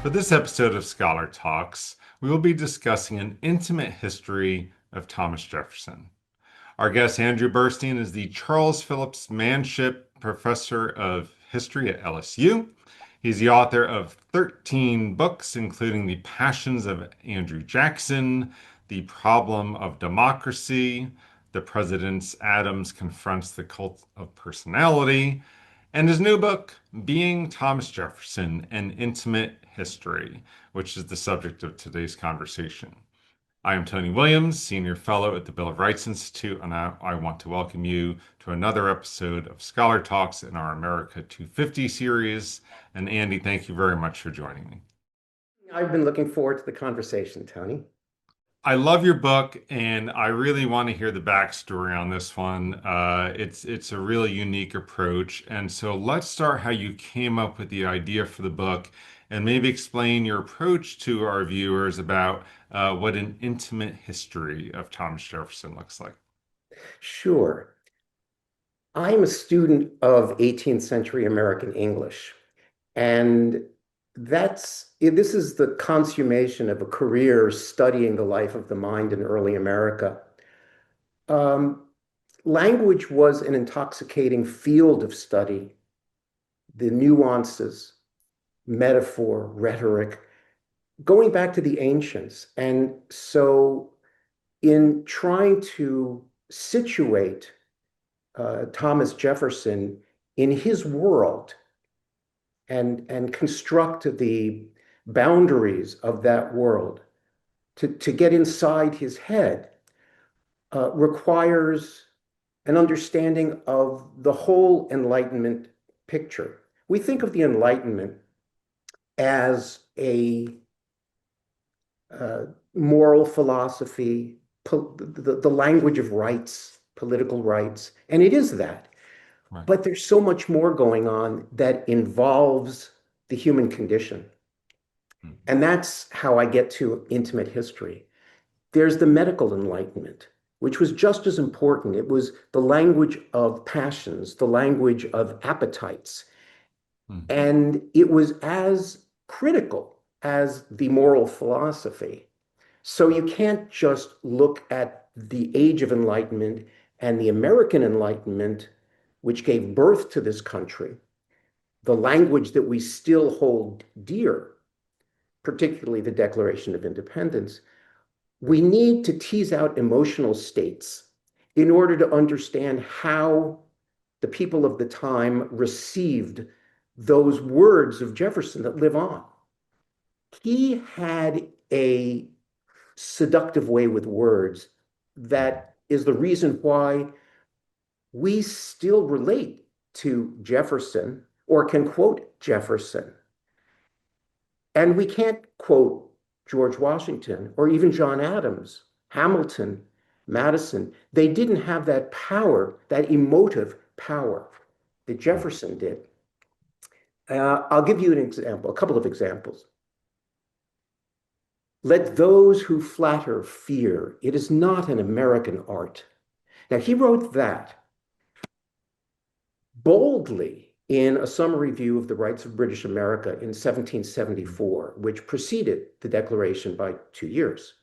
For this episode of Scholar Talks, we will be discussing an intimate history of Thomas Jefferson. Our guest, Andrew Burstein, is the Charles Phillips Manship Professor of History at LSU. He's the author of 13 books, including The Passions of Andrew Jackson, The Problem of Democracy, The President Adams Confronts the Cult of Personality, and his new book, Being Thomas Jefferson, An Intimate History, which is the subject of today's conversation. I am Tony Williams, Senior Fellow at the Bill of Rights Institute, and I want to welcome you to another episode of Scholar Talks in our America 250 series. And Andy, thank you very much for joining me. I've been looking forward to the conversation, Tony. I love your book, and I really want to hear the backstory on this one. It's a really unique approach, and so let's start how you came up with the idea for the book, and maybe explain your approach to our viewers about what an intimate history of Thomas Jefferson looks like. Sure. I'm a student of 18th century American English, and this is the consummation of a career studying the life of the mind in early America. Um, Language was an intoxicating field of study. The nuances, metaphor, rhetoric, going back to the ancients. And so in trying to situate Thomas Jefferson in his world and construct the boundaries of that world, to get inside his head, requires an understanding of the whole Enlightenment picture. We think of the Enlightenment as a moral philosophy, the language of rights, political rights, and it is that. Right. But there's so much more going on that involves the human condition. Mhm. And that's how I get to intimate history. There's the medical enlightenment, which was just as important. It was the language of passions, the language of appetites. Mhm. And it was as critical as the moral philosophy. So you can't just look at the Age of Enlightenment and the American Enlightenment, which gave birth to this country, the language that we still hold dear, particularly the Declaration of Independence. We need to tease out emotional states in order to understand how the people of the time received those words of Jefferson that live on. He had a seductive way with words that is the reason why we still relate to Jefferson or can quote Jefferson. And we can't quote George Washington or even John Adams, Hamilton, Madison. They didn't have that power, that emotive power that Jefferson did. I'll give you an example, a couple of examples. Let those who flatter fear. It is not an American art. Now, he wrote that boldly in a summary view of the rights of British America in 1774, which preceded the Declaration by 2 years.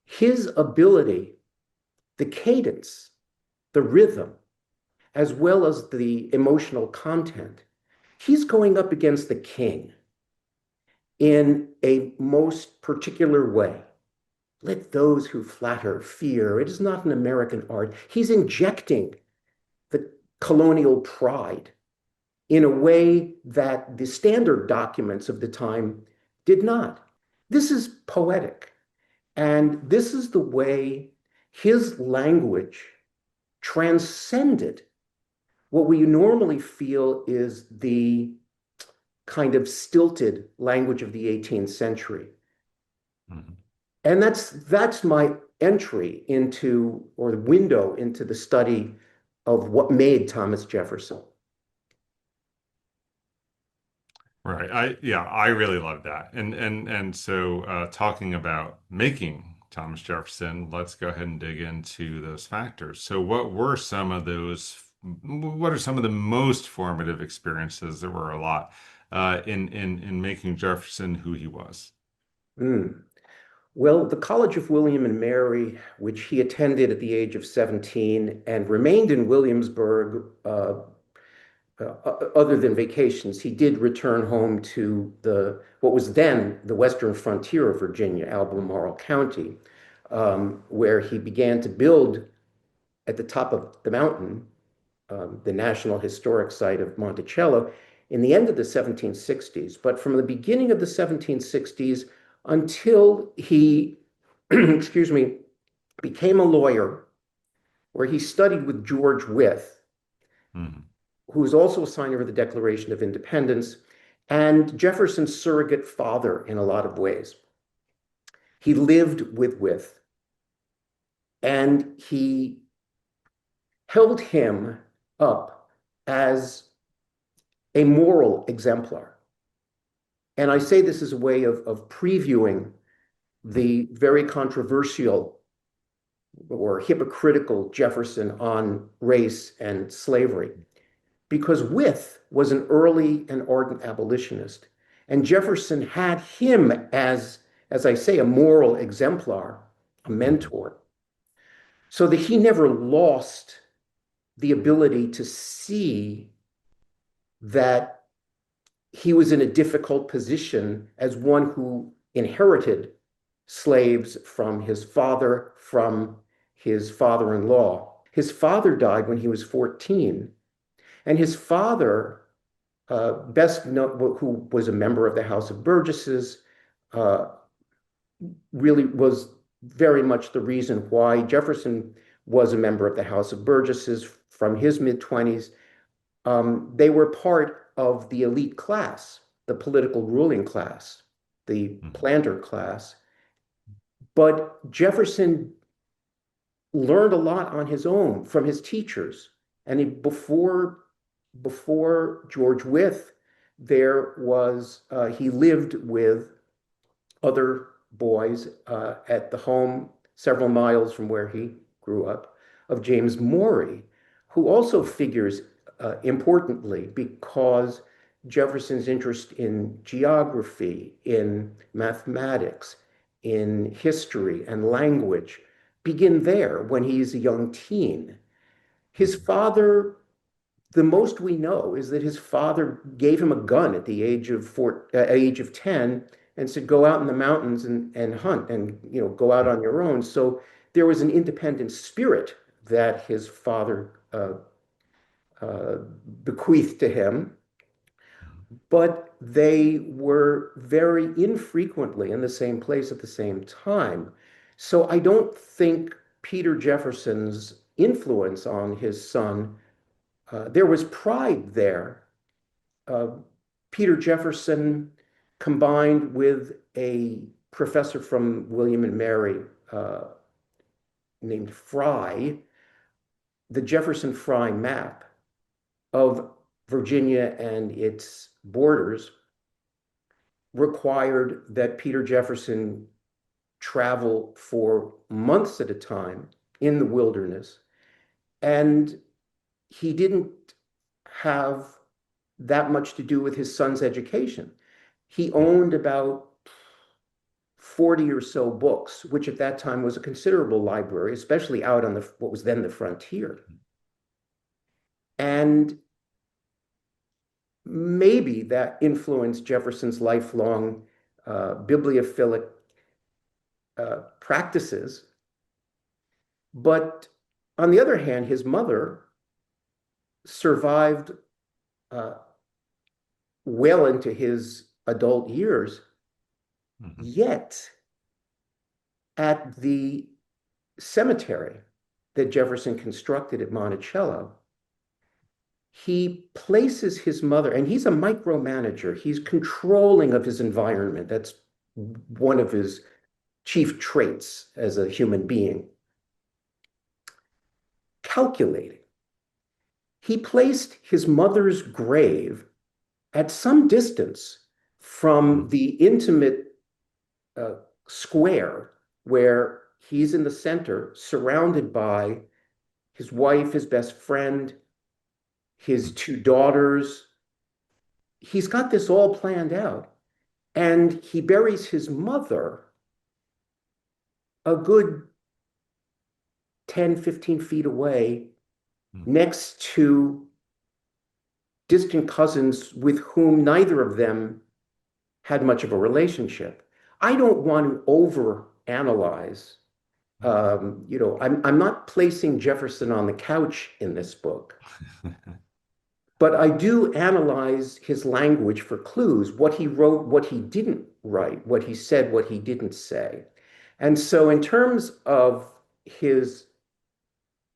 His ability, the cadence, the rhythm, as well as the emotional content, he's going up against the king in a most particular way. Let those who flatter fear. It is not an American art. He's injecting the colonial pride in a way that the standard documents of the time did not. This is poetic. And this is the way his language transcended what we normally feel is the kind of stilted language of the 18th century. Mhm. And that's my entry into, or the window into the study of what made Thomas Jefferson. Right. I really love that. And so talking about making Thomas Jefferson, let's go ahead and dig into those factors. So what are some of the most formative experiences? There were a lot in making Jefferson who he was? Mm. Well, the College of William and Mary, which he attended at the age of 17 and remained in Williamsburg, other than vacations, he did return home to what was then the western frontier of Virginia, Albemarle County, where he began to build at the top of the mountain, the National Historic Site of Monticello, in the end of the 1760s. But from the beginning of the 1760s until he, excuse me, became a lawyer, where he studied with George Wythe, Mhm. who was also a signer of the Declaration of Independence and Jefferson's surrogate father in a lot of ways. He lived with Wythe, and he held him up as a moral exemplar. And I say this as a way of previewing the very controversial or hypocritical Jefferson on race and slavery, because Wythe was an early and ardent abolitionist, and Jefferson had him as I say, a moral exemplar, a Mhm. mentor, so that he never lost the ability to see that he was in a difficult position as one who inherited slaves from his father-in-law. His father died when he was 14, and his father, best known, who was a member of the House of Burgesses, uh, really was very much the reason why Jefferson was a member of the House of Burgesses from his mid-20s. They were part of the elite class, the political ruling class, the Mhm. planter class. But Jefferson learned a lot on his own from his teachers. And before George Wythe, he lived with other boys at the home several miles from where he grew up of James Morey, who also figures importantly because Jefferson's interest in geography, in mathematics, in history and language begin there when he's a young teen. His Mhm. father, the most we know is that his father gave him a gun at the age of 10 and said, go out in the mountains and hunt and, go out Mhm. on your own. So there was an independent spirit that his father uh, bequeathed to him, but they were very infrequently in the same place at the same time. So I don't think Peter Jefferson's influence on his son, there was pride there. uh, Peter Jefferson, combined with a professor from William and Mary named Fry, the Jefferson Fry map of Virginia and its borders required that Peter Jefferson travel for months at a time in the wilderness. And he didn't have that much to do with his son's education. He owned about 40 or so books, which at that time was a considerable library, especially out on what was then the frontier. And maybe that influenced Jefferson's lifelong bibliophilic practices. But on the other hand, his mother survived uh, well into his adult years, Mhm. yet at the cemetery that Jefferson constructed at Monticello, he places his mother, and he's a micromanager. He's controlling of his environment. That's one of his chief traits as a human being. Calculating. He placed his mother's grave at some distance from Mhm. the intimate uh, square where he's in the center, surrounded by his wife, his best friend, his Mhm. two daughters, he's got this all planned out, and he buries his mother a good 10, 15 feet away Hmm. next to distant cousins with whom neither of them had much of a relationship. I don't want to overanalyze. I'm not placing Jefferson on the couch in this book, but I do analyze his language for clues, what he wrote, what he didn't write, what he said, what he didn't say. And so, in terms of his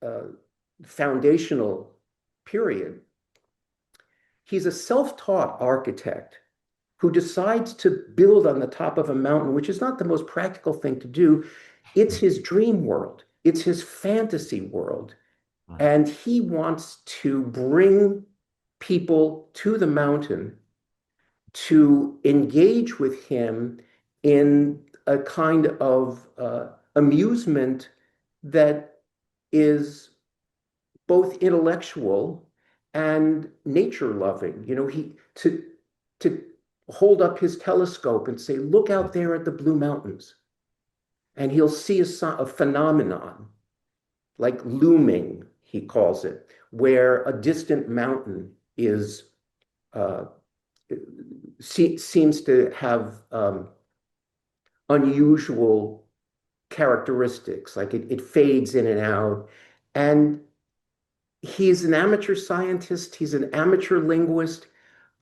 uh, foundational period, he's a self-taught architect who decides to build on the top of a mountain, which is not the most practical thing to do. It's his dream world, it's his fantasy world. Right. And he wants to bring people to the mountain to engage with him in a kind of amusement that is both intellectual and nature loving. To hold up his telescope and say, "Look out there at the Blue Mountains," and he'll see a phenomenon like looming, he calls it, where a distant mountain is uh, seems to have unusual characteristics, like it fades in and out. And he's an amateur scientist, he's an amateur linguist,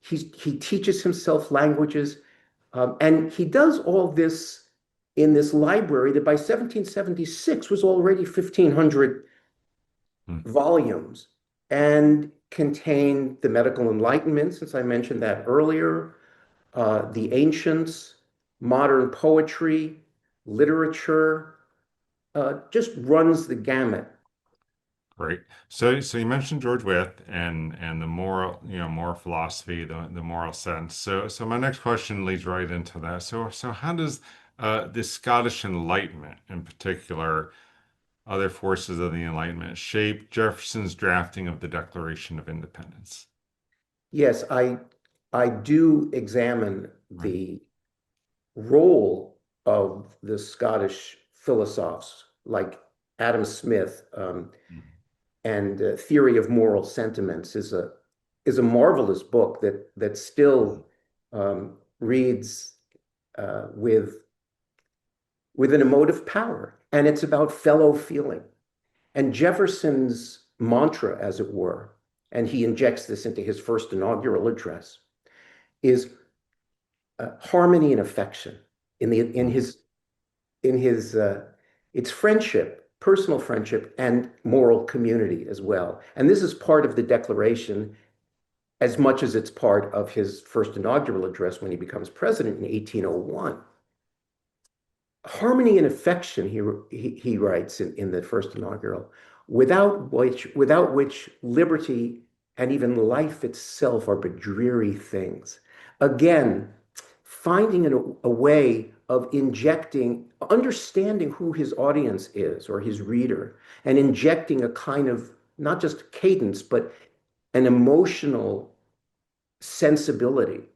he teaches himself languages, and he does all this in this library that by 1776 was already 1,500 Hmm. volumes and contained the medical enlightenment, since I mentioned that earlier, the ancients, modern poetry, literature, just runs the gamut. Great. So you mentioned George Wythe and the moral, moral philosophy, the moral sense. So my next question leads right into that. So how does the Scottish Enlightenment, in particular, other forces of the Enlightenment, shape Jefferson's drafting of the Declaration of Independence? Yes, I do examine Right. the role of the Scottish philosophers like Adam Smith, and Theory of Moral Sentiments is a marvelous book that Mhm. still reads with an emotive power, and it's about fellow feeling. And Jefferson's mantra, as it were, and he injects this into his first inaugural address, is harmony and affection. In Mhm. his it's friendship, personal friendship, and moral community as well. And this is part of the Declaration as much as it's part of his first inaugural address when he becomes president in 1801. Harmony and affection, he writes in the first inaugural, without which liberty and even life itself are but dreary things. Again, finding a way of injecting, understanding who his audience is or his reader, and injecting a kind of not just cadence, but an emotional sensibility.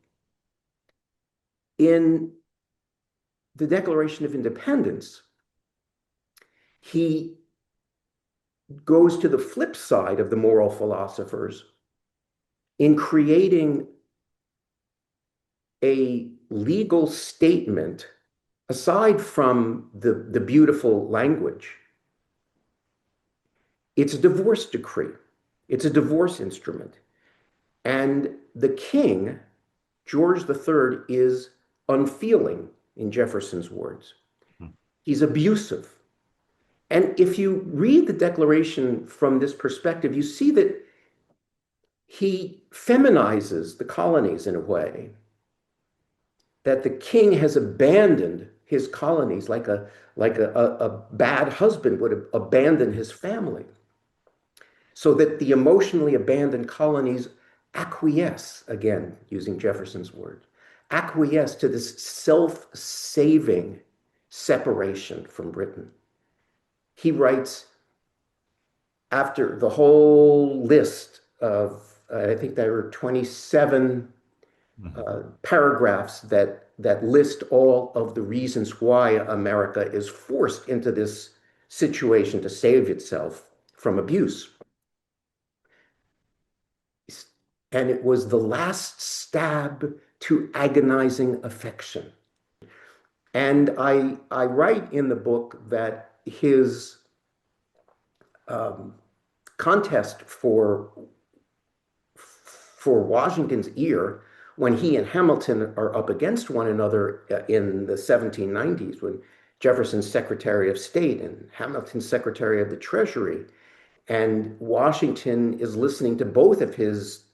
In the Declaration of Independence, he goes to the flip side of the moral philosophers in creating a legal statement aside from the beautiful language. It's a divorce decree, it's a divorce instrument. And the king, George III, is unfeeling, in Jefferson's words. He's abusive. And if you read the Declaration from this perspective, you see that he feminizes the colonies in a way that the king has abandoned his colonies like a bad husband would abandon his family, so that the emotionally abandoned colonies acquiesce, again, using Jefferson's word, acquiesce to this self-saving separation from Britain. He writes, after the whole list of, I think there were 27 Mhm. paragraphs that list all of the reasons why America is forced into this situation to save itself from abuse. And it was the last stab to agonizing affection. And I write in the book that his um, contest for Washington's ear when he and Hamilton are up against one another in the 1790s, when Jefferson's Secretary of State and Hamilton's Secretary of the Treasury, and Washington is listening to both of his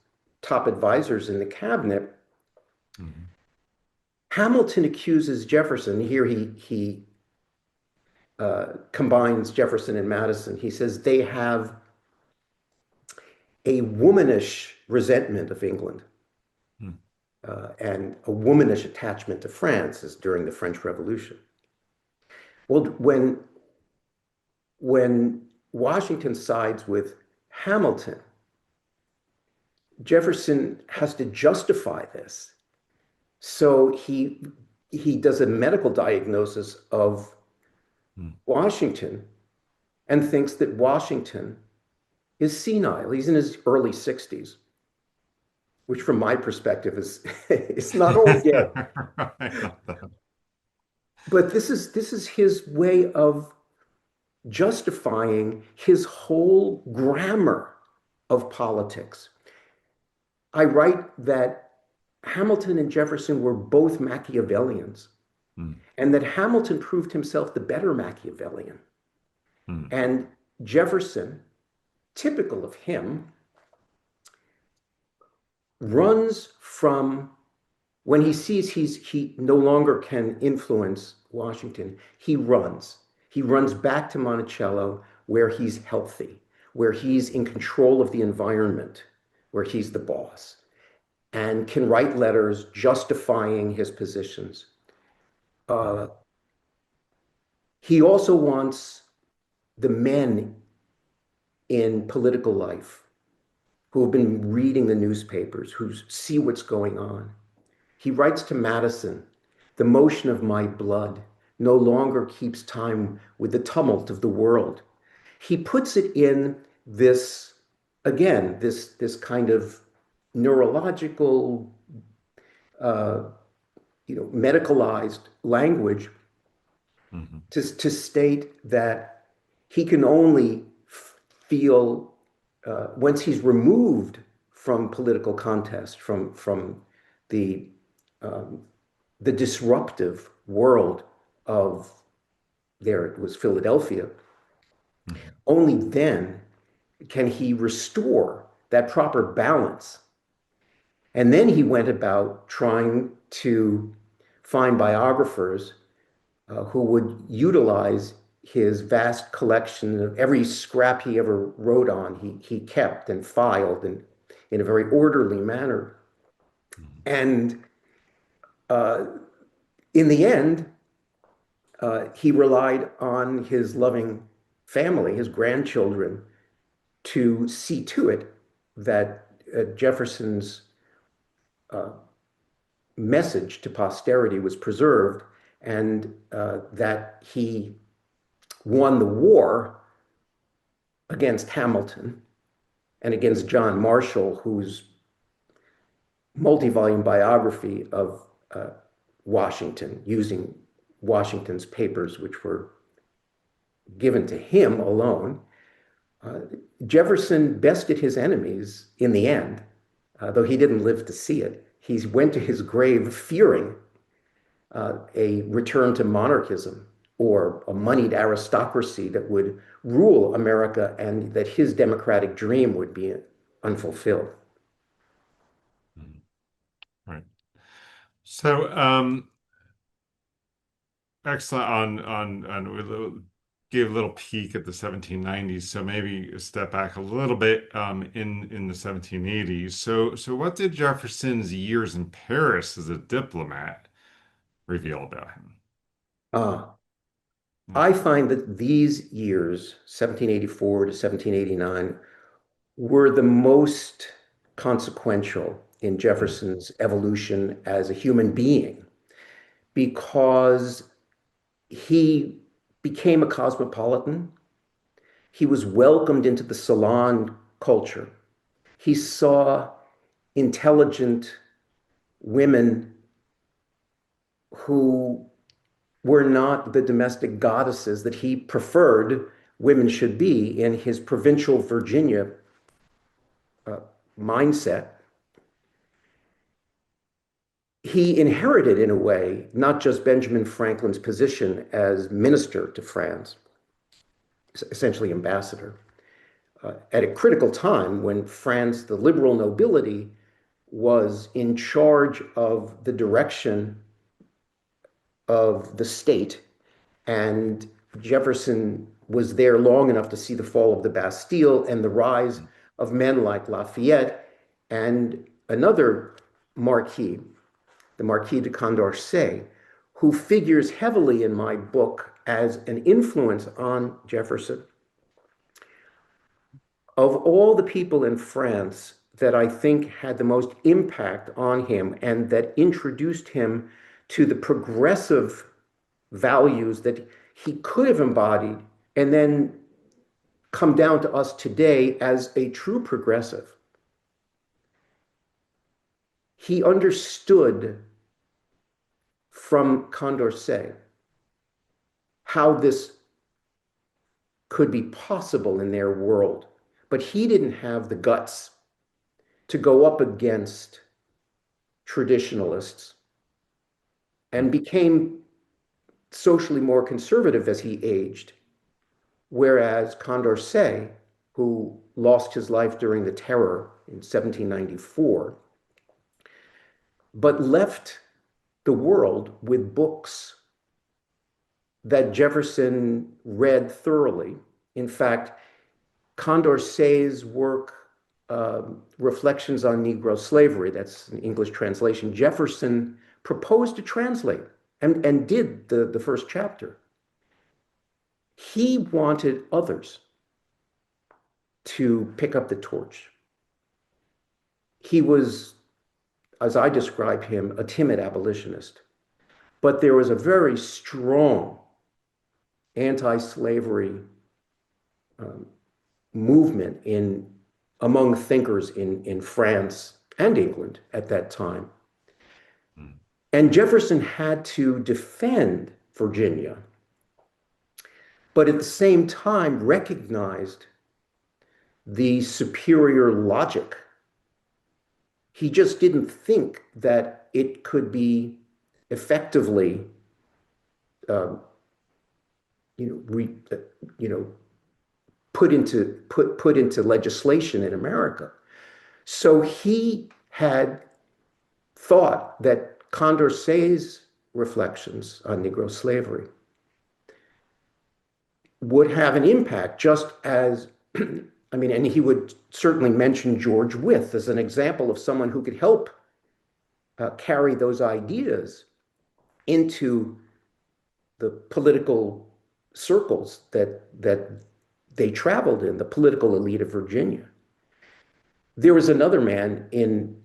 top advisors in the cabinet. Mhm. Hamilton accuses Jefferson. Here he combines Jefferson and Madison. He says they have a womanish resentment of England Mhm. and a womanish attachment to France as during the French Revolution. Well, when Washington sides with Hamilton, Jefferson has to justify this. So he does a medical diagnosis of Mhm. Washington and thinks that Washington is senile. He's in his early 60s, which from my perspective is it's not old yet. I love that. But this is his way of justifying his whole grammar of politics. I write that Hamilton and Jefferson were both Machiavellians, Mhm. and that Hamilton proved himself the better Machiavellian. Mhm. And Jefferson, typical of him, runs from when he sees he no longer can influence Washington, he runs. He runs back to Monticello where he's healthy, where he's in control of the environment, where he's the boss, and can write letters justifying his positions. Uh, he also wants the men in political life who have been reading the newspapers, who see what's going on. He writes to Madison, the motion of my blood no longer keeps time with the tumult of the world. He puts it in this, again, this kind of neurological, uh, medicalized language Mhm. to state that he can only feel once he's removed from political contest, from the um, the disruptive world of there it was Philadelphia, Mhm. only then can he restore that proper balance. And then he went about trying to find biographers who would utilize his vast collection of every scrap he ever wrote on, he kept and filed in a very orderly manner. Mhm. And uh, in the end, he relied on his loving family, his grandchildren, to see to it that Jefferson's uh, message to posterity was preserved and that he won the war against Hamilton and against John Marshall, whose multi-volume biography of Washington, using Washington's papers, which were given to him alone. Uh, Jefferson bested his enemies in the end, though he didn't live to see it. He went to his grave fearing a return to monarchism or a moneyed aristocracy that would rule America and that his democratic dream would be unfulfilled. Mhm. Right. So, excellent on we gave a little peek at the 1790s. So maybe a step back a little bit in the 1780s. So what did Jefferson's years in Paris as a diplomat reveal about him? Uh, Yeah. I find that these years, 1784 to 1789, were the most consequential in Jefferson's evolution as a human being because he became a cosmopolitan. He was welcomed into the salon culture. He saw intelligent women who were not the domestic goddesses that he preferred women should be in his provincial Virginia uh, mindset. He inherited, in a way, not just Benjamin Franklin's position as minister to France, essentially ambassador, at a critical time when France, the liberal nobility, was in charge of the direction of the state. And Jefferson was there long enough to see the fall of the Bastille and the rise of men like Lafayette and another marquis, the Marquis de Condorcet, who figures heavily in my book as an influence on Jefferson. Of all the people in France that I think had the most impact on him and that introduced him to the progressive values that he could have embodied and then come down to us today as a true progressive. He understood from Condorcet how this could be possible in their world, but he didn't have the guts to go up against traditionalists and became socially more conservative as he aged. Whereas Condorcet, who lost his life during the Terror in 1794, but left the world with books that Jefferson read thoroughly. In fact, Condorcet's work, Reflections on Negro Slavery, that's an English translation, Jefferson proposed to translate and did the first chapter. He wanted others to pick up the torch. He was, as I describe him, a timid abolitionist. But there was a very strong anti-slavery movement among thinkers in France and England at that time. And Jefferson had to defend Virginia, but at the same time recognized the superior logic. He just didn't think that it could be effectively, put into legislation in America. So he had thought that Condorcet's reflections on Negro slavery would have an impact, just as, and he would certainly mention George Wythe as an example of someone who could help carry those ideas into the political circles that they traveled in, the political elite of Virginia. There was another man in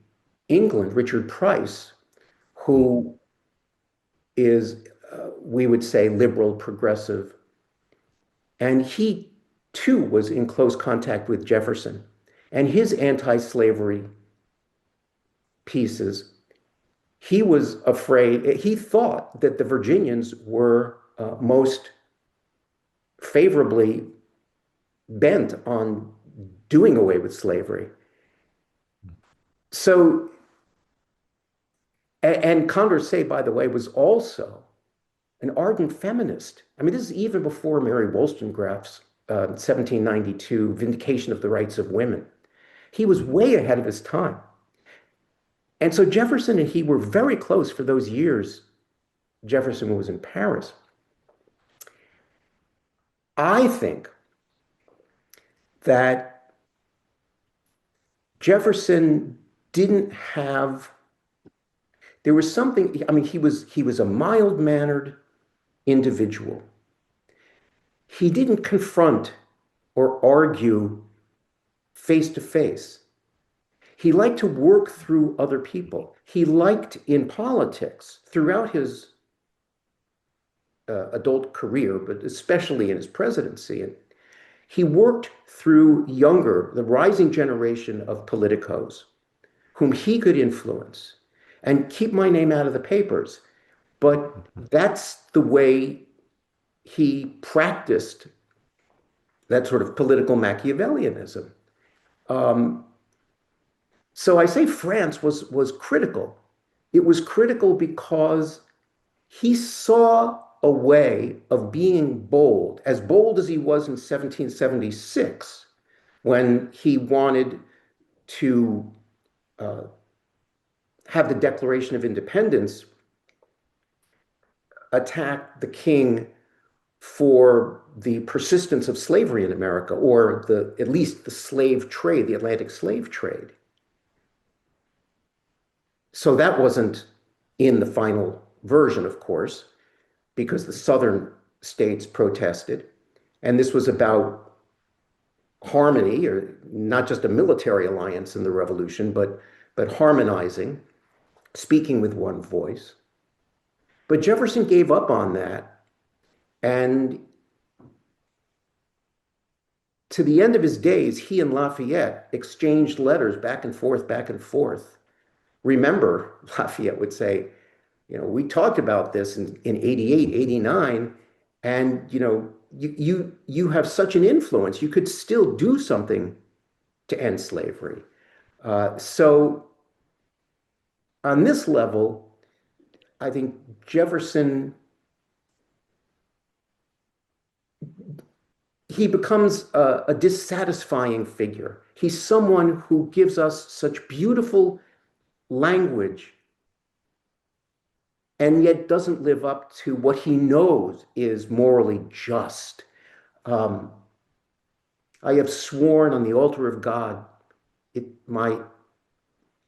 England, Richard Price, who is, we would say, liberal, progressive. And he, too, was in close contact with Jefferson. And his anti-slavery pieces, he was afraid, he thought that the Virginians were most favorably bent on doing away with slavery. So, and Condorcet, by the way, was also an ardent feminist. This is even before Mary Wollstonecraft's 1792 Vindication of the Rights of Women. He was way ahead of his time. And so Jefferson and he were very close for those years Jefferson was in Paris. I think that Jefferson didn't have, there was something, he was a mild-mannered individual. He didn't confront or argue face to face. He liked to work through other people. He liked in politics throughout his adult career, but especially in his presidency. And he worked through the rising generation of politicos whom he could influence and keep my name out of the papers. But that's the way he practiced that sort of political Machiavellianism. Um, so I say France was critical. It was critical because he saw a way of being bold, as bold as he was in 1776, when he wanted to uh, have the Declaration of Independence attack the king for the persistence of slavery in America, or at least the slave trade, the Atlantic slave trade. So that wasn't in the final version, of course, because the southern states protested. And this was about harmony, or not just a military alliance in the revolution, but harmonizing, speaking with one voice. But Jefferson gave up on that. And to the end of his days, he and Lafayette exchanged letters back and forth, back and forth. Remember, Lafayette would say, we talked about this in 88, 89, and, you have such an influence. You could still do something to end slavery. So on this level, I think Jefferson, he becomes a dissatisfying figure. He's someone who gives us such beautiful language and yet doesn't live up to what he knows is morally just. Um, I have sworn on the altar of God, my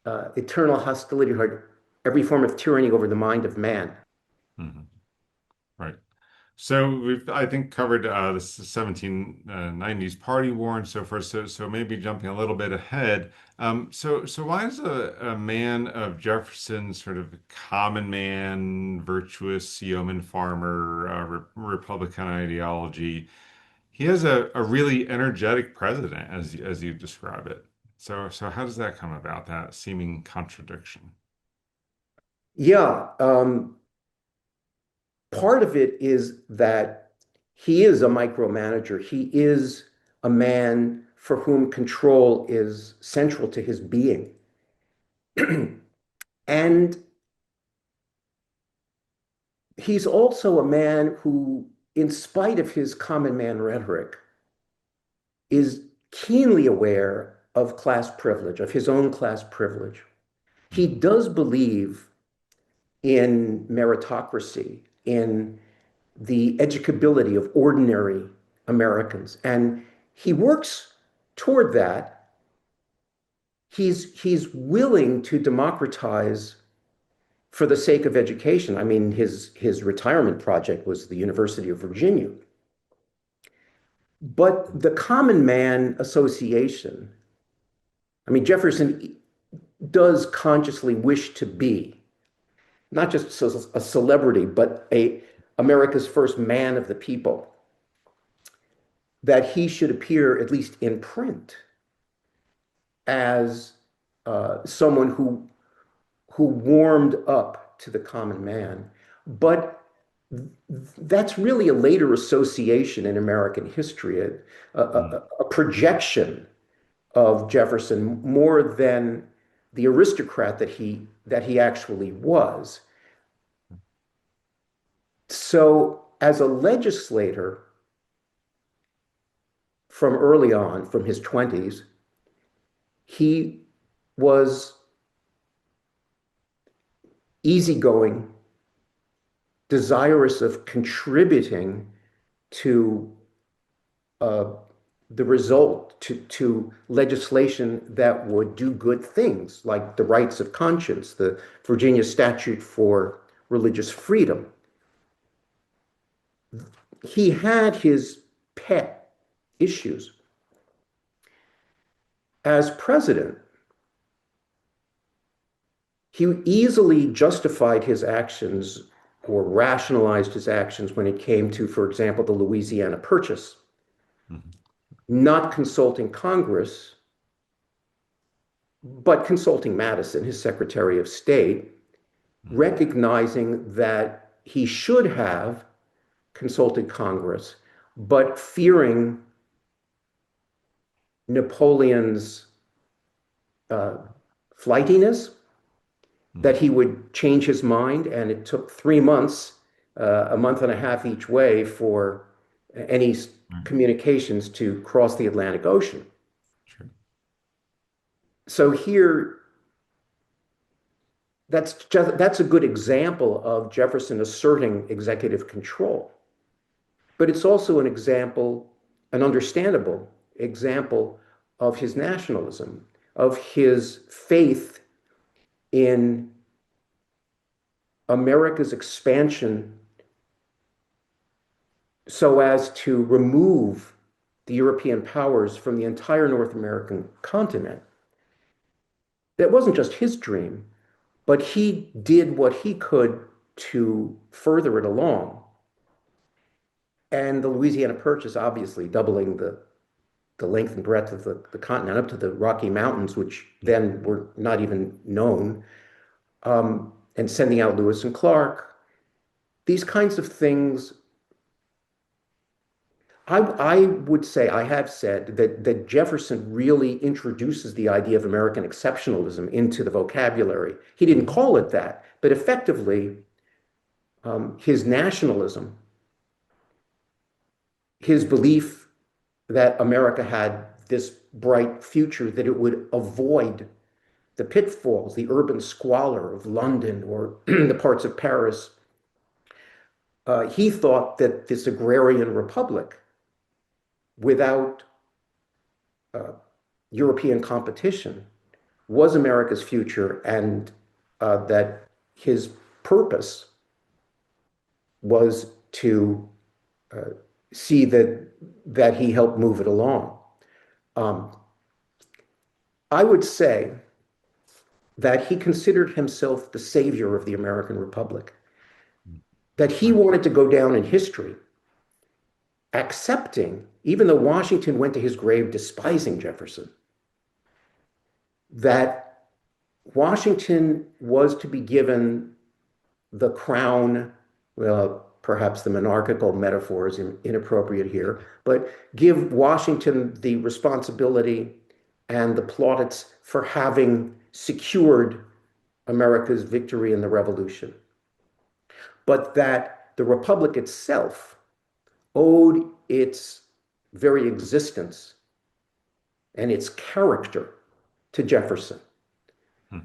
eternal hostility toward every form of tyranny over the mind of man. Mhm. Right. So we've, I think, covered the 1790s party war and so forth. So maybe jumping a little bit ahead. So why is a man of Jefferson's sort of common man, virtuous yeoman farmer, Republican ideology, he has a really energetic president, as you describe it. So how does that come about, that seeming contradiction? Yeah, part of it is that he is a micromanager. He is a man for whom control is central to his being. And he's also a man who, in spite of his common man rhetoric, is keenly aware of class privilege, of his own class privilege. He Mhm. does believe in meritocracy, in the educability of ordinary Americans. And he works toward that. He's willing to democratize for the sake of education. I mean, his retirement project was the University of Virginia. But the common man association, I mean, Jefferson does consciously wish to be not just a celebrity, but America's first man of the people, that he should appear, at least in print, as someone who warmed up to the common man. But that's really a later association in American history, a projection of Jefferson more than the aristocrat that he actually was. So as a legislator from early on, from his 20s, he was easygoing, desirous of contributing to uh, the result, to legislation that would do good things, like the rights of conscience, the Virginia Statute for Religious Freedom. He had his pet issues. As president, He easily justified his actions or rationalized his actions when it came to, for example, the Louisiana Purchase, Mhm. not consulting Congress, but consulting Madison, his Secretary of State, Mhm. recognizing that he should have consulted Congress, but fearing Napoleon's uh, flightiness, that Mhm. he would change his mind. And it took 3 months, a month and a half each way for any Right. communications to cross the Atlantic Ocean. True. So here, that's a good example of Jefferson asserting executive control. But it's also an example, an understandable example of his nationalism, of his faith in America's expansion so as to remove the European powers from the entire North American continent. That wasn't just his dream, but he did what he could to further it along. And the Louisiana Purchase, obviously, doubling the length and breadth of the continent up to the Rocky Mountains, which then were not even known, and sending out Lewis and Clark. These kinds of things, I would say, I have said that Jefferson really introduces the idea of American exceptionalism into the vocabulary. He didn't Mhm. call it that, but effectively, his nationalism, his belief that America had this bright future, that it would avoid the pitfalls, the urban squalor of London or the parts of Paris. He thought that this agrarian republic, without uh, European competition, was America's future, and that his purpose was to uh, see that he helped move it along. Um, I would say that he considered himself the savior of the American Republic, that he Right. wanted to go down in history, accepting, even though Washington went to his grave despising Jefferson, that Washington was to be given the crown. Well, perhaps the monarchical metaphor is inappropriate here, but give Washington the responsibility and the plaudits for having secured America's victory in the Revolution, but that the Republic itself owed its very existence and its character to Jefferson. Hmm.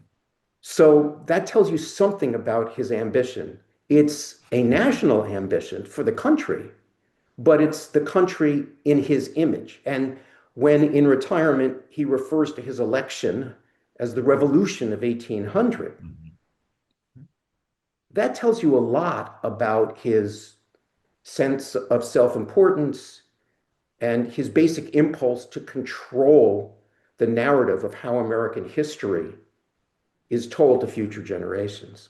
So that tells you something about his ambition. It's a national ambition for the country, but it's the country in his image. And when in retirement, he refers to his election as the Revolution of 1800, Mhm. that tells you a lot about his sense of self-importance and his basic impulse to control the narrative of how American history is told to future generations.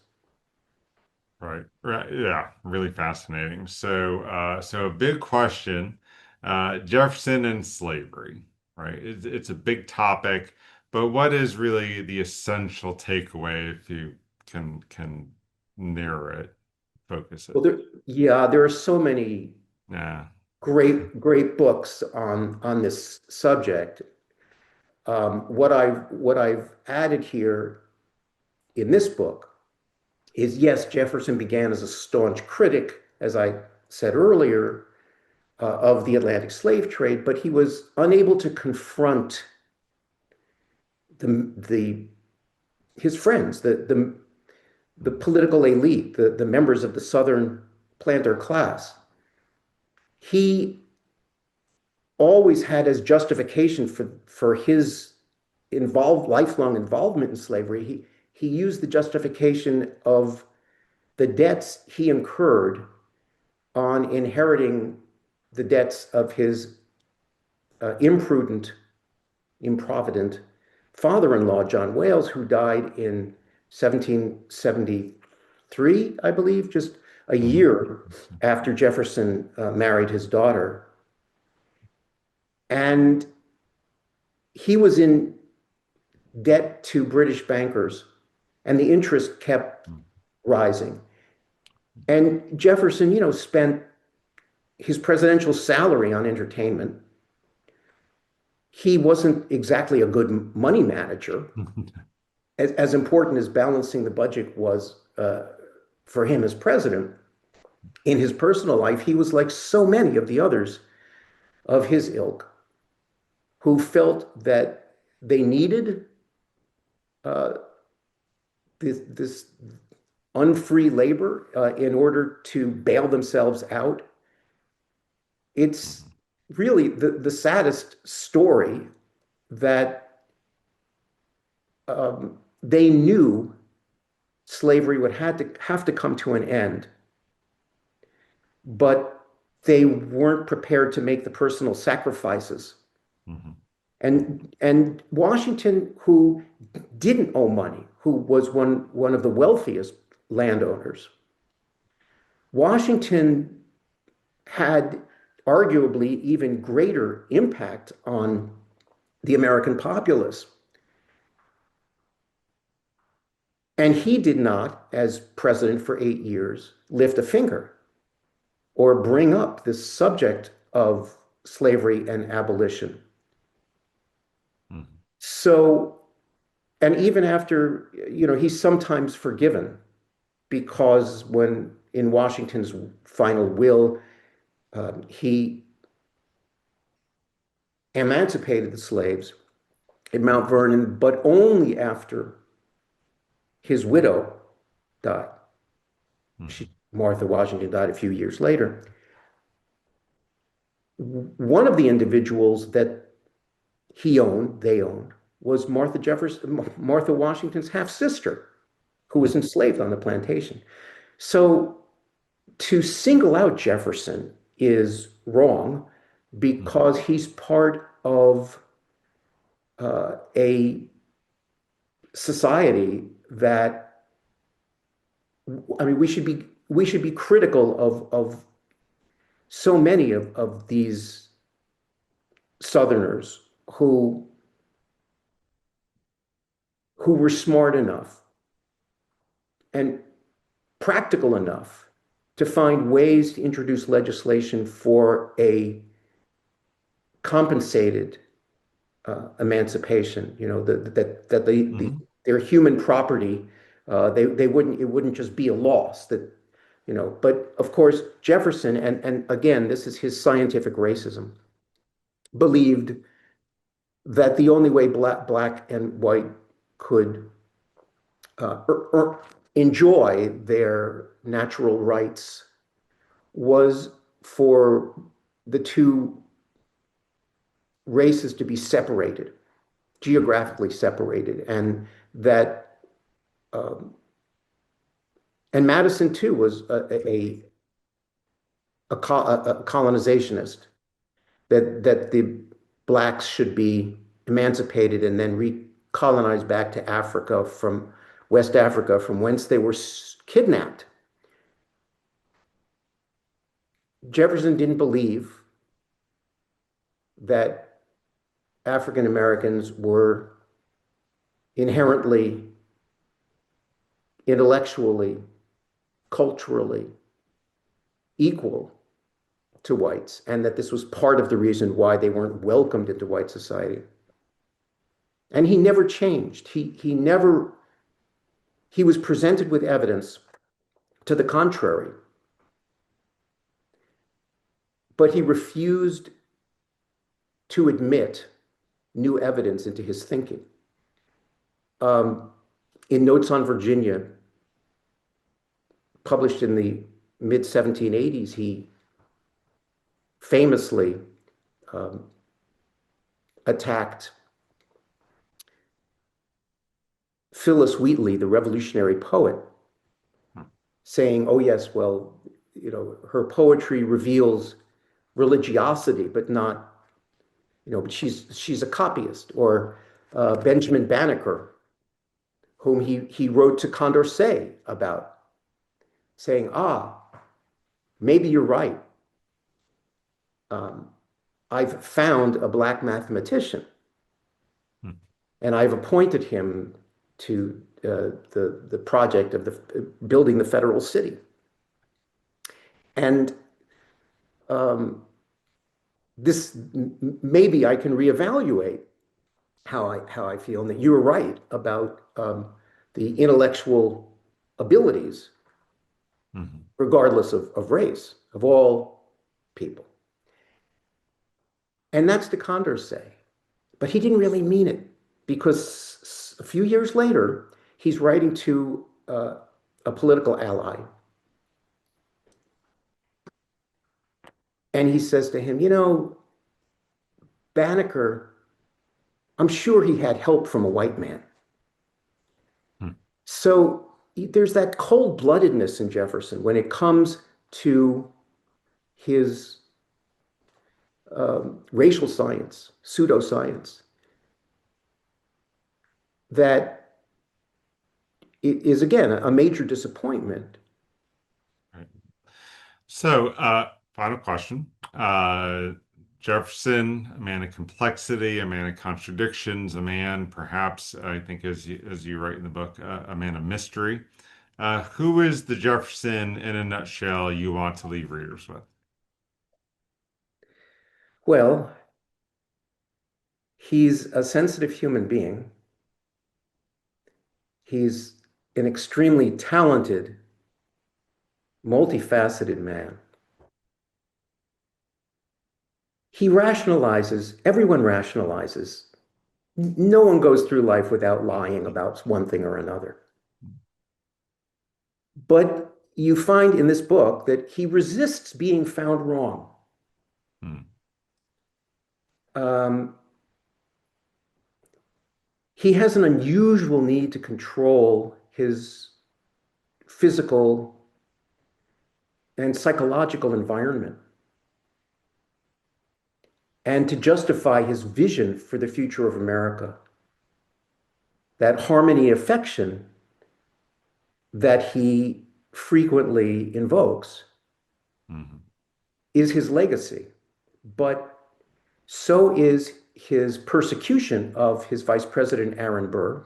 Right. Right. Yeah. Really fascinating. So a big question, Jefferson and slavery, right? It's a big topic, but what is really the essential takeaway if you can narrow it, focus Well, it? there are so many Yeah. great books on this subject. What I've added here in this book is, yes, Jefferson began as a staunch critic, as I said earlier, of the Atlantic slave trade, but he was unable to confront the his friends, the political elite, the members of the Southern planter class. He always had as justification for his lifelong involvement in slavery. He used the justification of the debts he incurred on inheriting the debts of his improvident father-in-law, John Wales, who died in 1773, I believe, just a Mhm. year after Jefferson married his daughter. And he was in debt to British bankers, and the interest kept rising. And Jefferson, spent his presidential salary on entertainment. He wasn't exactly a good money manager. As important as balancing the budget was for him as president, in his personal life, he was like so many of the others of his ilk who felt that they needed uh, this unfree labor in order to bail themselves out. It's Mhm. really the saddest story that they knew slavery would have to come to an end, but they weren't prepared to make the personal sacrifices. Mhm. And Washington, who didn't owe money, who was one of the wealthiest landowners, Washington had arguably even greater impact on the American populace. And he did not, as president for 8 years, lift a finger or bring up this subject of slavery and abolition. Mhm. So, and even after, he's sometimes forgiven because when in Washington's final will, he emancipated the slaves at Mount Vernon, but only after his widow died. Mhm. Martha Washington died a few years later. One of the individuals that they owned, was Martha Washington's half sister, who was Mhm. enslaved on the plantation. So to single out Jefferson is wrong Mhm. because he's part of a society that, I mean, we should be critical of so many of these Southerners who were smart enough and practical enough to find ways to introduce legislation for a compensated emancipation. That Mhm. their human property, they wouldn't it wouldn't just be a loss that. But of course, Jefferson, and again, this is his scientific racism, believed that the only way black and white could or enjoy their natural rights was for the two races to be separated, geographically separated, and that, um, and Madison too was a colonizationist, that the blacks should be emancipated and then recolonized back to Africa from West Africa, from whence they were kidnapped. Jefferson didn't believe that African Americans were inherently, intellectually, culturally equal to whites, and that this was part of the reason why they weren't welcomed into white society. And he never changed. He was presented with evidence to the contrary, but he refused to admit new evidence into his thinking. Um, in Notes on Virginia, published in the mid 1780s, he famously um, attacked Phyllis Wheatley, the Revolutionary poet, saying, "Oh yes, well, her poetry reveals religiosity, but not, but she's a copyist." Or Benjamin Banneker, whom he wrote to Condorcet about, saying, ah, maybe you're right. Um, I've found a black mathematician, Hmm. and I've appointed him to the project of building the federal city. And this maybe I can reevaluate how I feel, and that you were right about the intellectual abilities, Mhm. regardless of race, of all people. And that's the Condorcet. But he didn't really mean it, because a few years later, he's writing to a political ally. And he says to him, you know, Banneker, I'm sure he had help from a white man. Hmm. So there's that cold-bloodedness in Jefferson when it comes to his racial science, pseudoscience, that it is, again, a major disappointment. Right. So, final question. Jefferson, a man of complexity, a man of contradictions, a man, perhaps, I think, as you write in the book, a man of mystery. Who is the Jefferson in a nutshell you want to leave readers with? Well, he's a sensitive human being. He's an extremely talented, multifaceted man. He rationalizes, everyone rationalizes. No one goes through life without lying about one thing or another. But you find in this book that he resists being found wrong. Hmm. Um, he has an unusual need to control his physical and psychological environment, and to justify his vision for the future of America. That harmony affection that he frequently invokes Mhm. is his legacy, but so is his persecution of his vice president, Aaron Burr.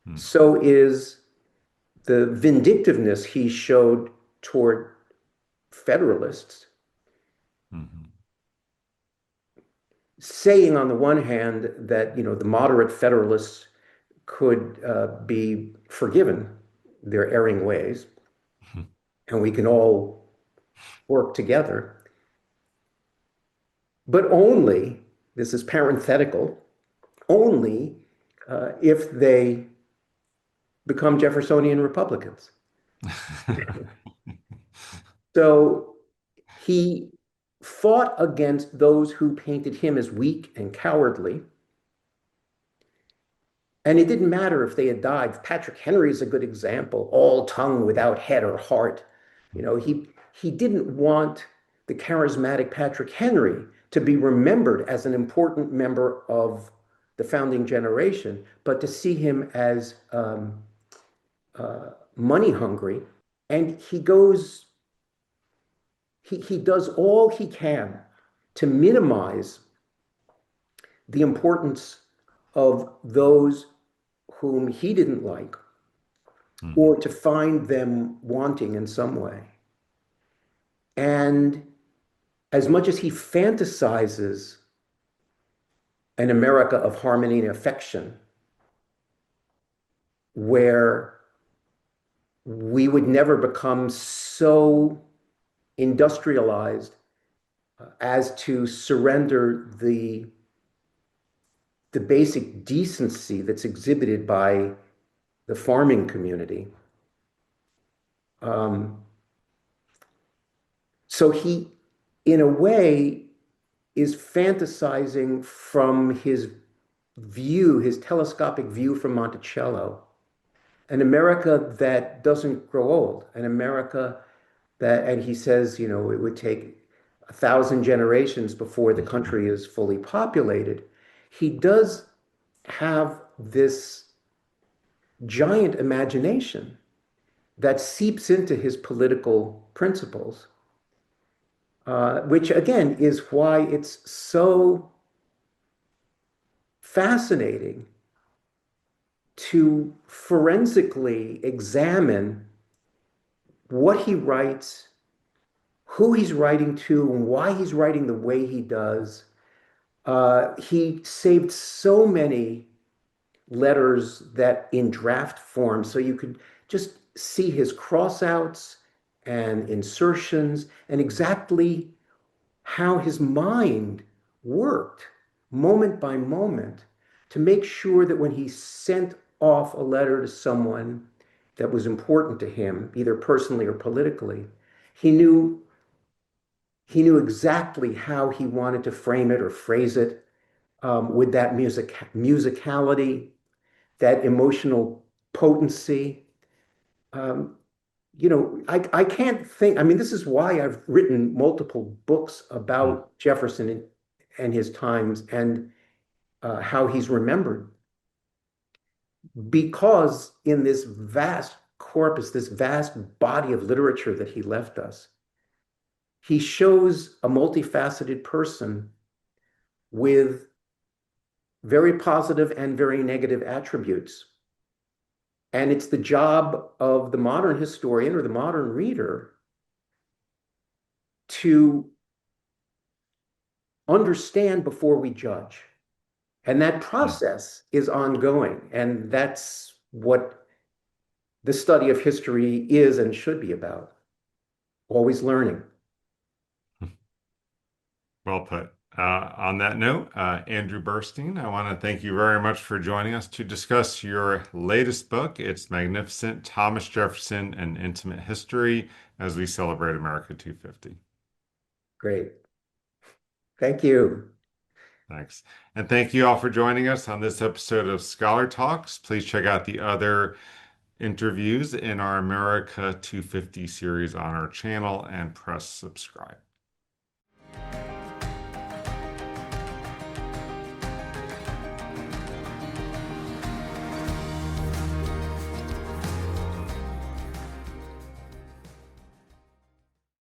Mhm. So is the vindictiveness he showed toward Federalists, Mhm. saying on the one hand that, you know, the moderate Federalists could be forgiven their erring ways, and we can all work together, but only, this is parenthetical, only if they become Jeffersonian Republicans. So he fought against those who painted him as weak and cowardly. And it didn't matter if they had died. Patrick Henry is a good example, all tongue without head or heart. You know, he didn't want the charismatic Patrick Henry to be remembered as an important member of the founding generation, but to see him as money hungry. And he does all he can to minimize the importance of those whom he didn't like, or Mhm. to find them wanting in some way. And as much as he fantasizes an America of harmony and affection, where we would never become so industrialized as to surrender the basic decency that's exhibited by the farming community. Um, so he, in a way, is fantasizing from his view, his telescopic view from Monticello, an America that doesn't grow old, an America that, and he says, you know, it would take 1,000 generations before the Mhm. country is fully populated. He does have this giant imagination that seeps into his political principles, which again is why it's so fascinating to forensically examine what he writes, who he's writing to, and why he's writing the way he does. He saved so many letters that in draft form, so you could just see his crossouts and insertions and exactly how his mind worked moment by moment to make sure that when he sent off a letter to someone that was important to him, either personally or politically, he knew he knew exactly how he wanted to frame it or phrase it with that musicality, that emotional potency. Um, I can't think, I mean, this is why I've written multiple books Mm. about Jefferson and his times and how he's remembered. Because in this vast corpus, this vast body of literature that he left us, he shows a multifaceted person with very positive and very negative attributes. And it's the job of the modern historian or the modern reader to understand before we judge. And that Mm. process is ongoing. And that's what the study of history is and should be about. Always learning. Well put. On that note, Andrew Burstein, I want to thank you very much for joining us to discuss your latest book. It's magnificent, Thomas Jefferson, An Intimate History, as we celebrate America 250. Great. Thank you. Thanks. And thank you all for joining us on this episode of Scholar Talks. Please check out the other interviews in our America 250 series on our channel and press subscribe.